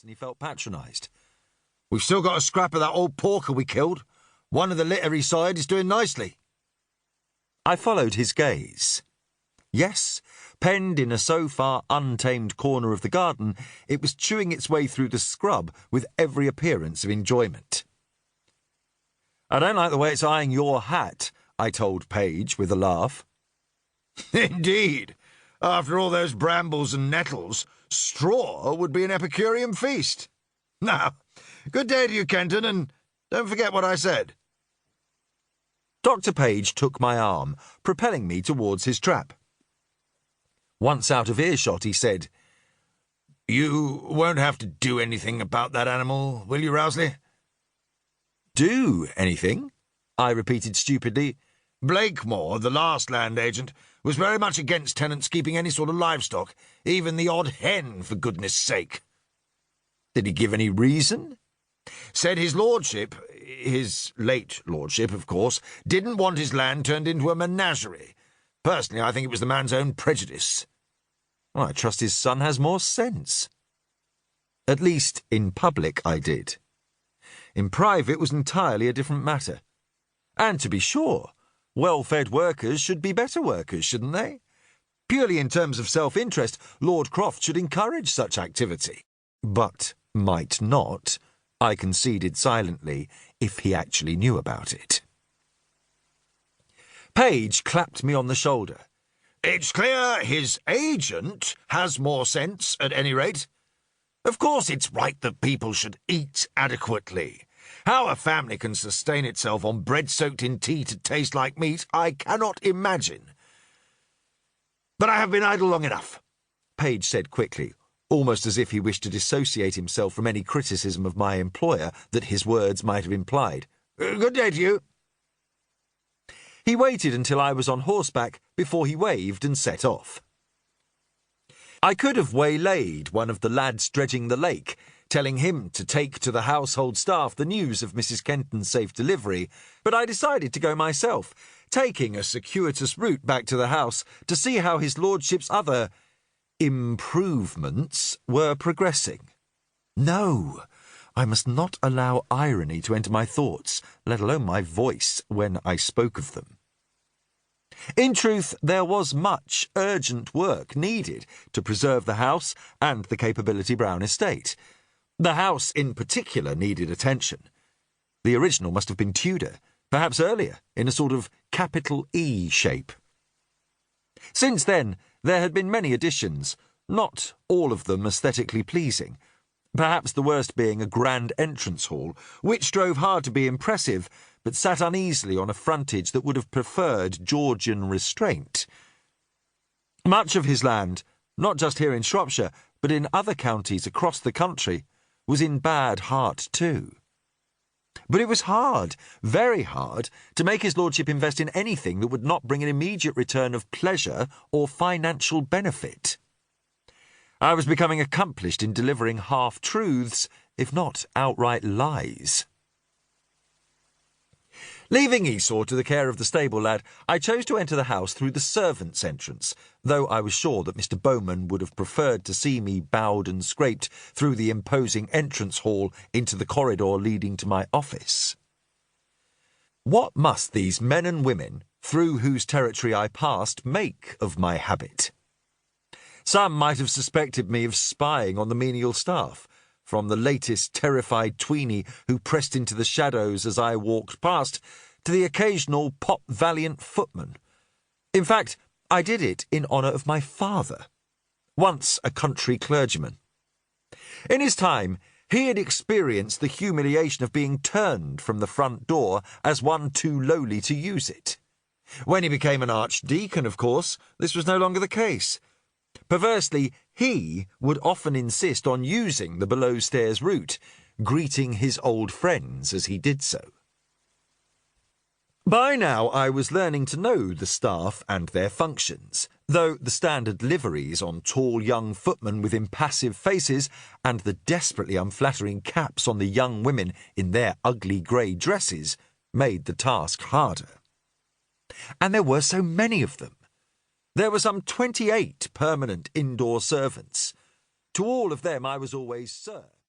and he felt patronised. "We've still got a scrap of that old porker we killed. One of the littery side is doing nicely." I followed his gaze. Yes, penned in a so far untamed corner of the garden, it was chewing its way through the scrub with every appearance of enjoyment. "I don't like the way it's eyeing your hat," I told Paige with a laugh. "Indeed. After all those brambles and nettles, straw would be an Epicurean feast. Now, good day to you, Kenton, and don't forget what I said." Dr. Page took my arm, propelling me towards his trap. Once out of earshot, he said, "You won't have to do anything about that animal, will you, Rowsley?" "Do anything?" I repeated stupidly. "Blakemore, the last land agent, was very much against tenants keeping any sort of livestock, even the odd hen, for goodness sake." "Did he give any reason?" "Said his lordship, his late lordship, of course, didn't want his land turned into a menagerie. Personally, I think it was the man's own prejudice." Well, I trust his son has more sense. At least in public I did. In private was entirely a different matter. And to be sure, well-fed workers should be better workers, shouldn't they? Purely in terms of self-interest, Lord Croft should encourage such activity. But might not, I conceded silently, if he actually knew about it. Paige clapped me on the shoulder. "It's clear his agent has more sense, at any rate. Of course it's right that people should eat adequately. How a family can sustain itself on bread soaked in tea to taste like meat, I cannot imagine. But I have been idle long enough," Paige said quickly, almost as if he wished to dissociate himself from any criticism of my employer that his words might have implied. "Good day to you." He waited until I was on horseback before he waved and set off. I could have waylaid one of the lads dredging the lake, telling him to take to the household staff the news of Mrs. Kenton's safe delivery, but I decided to go myself, taking a circuitous route back to the house to see how his lordship's other improvements were progressing. No, I must not allow irony to enter my thoughts, let alone my voice, when I spoke of them. In truth, there was much urgent work needed to preserve the house and the Capability Brown estate. The house in particular needed attention. The original must have been Tudor, perhaps earlier, in a sort of capital E shape. Since then, there had been many additions, not all of them aesthetically pleasing, perhaps the worst being a grand entrance hall, which strove hard to be impressive, but sat uneasily on a frontage that would have preferred Georgian restraint. Much of his land, not just here in Shropshire, but in other counties across the country, was in bad heart too. But it was hard, very hard, to make his lordship invest in anything that would not bring an immediate return of pleasure or financial benefit. I was becoming accomplished in delivering half-truths, if not outright lies. Leaving Esau to the care of the stable lad, I chose to enter the house through the servants' entrance, though I was sure that Mr. Bowman would have preferred to see me bowed and scraped through the imposing entrance hall into the corridor leading to my office. What must these men and women, through whose territory I passed, make of my habit? Some might have suspected me of spying on the menial staff, from the latest terrified tweenie who pressed into the shadows as I walked past, to the occasional pop-valiant footman. In fact, I did it in honour of my father, once a country clergyman. In his time, he had experienced the humiliation of being turned from the front door as one too lowly to use it. When he became an archdeacon, of course, this was no longer the case. Perversely, he would often insist on using the below-stairs route, greeting his old friends as he did so. By now I was learning to know the staff and their functions, though the standard liveries on tall young footmen with impassive faces and the desperately unflattering caps on the young women in their ugly grey dresses made the task harder. And there were so many of them. There were some 28 permanent indoor servants. To all of them I was always Sir.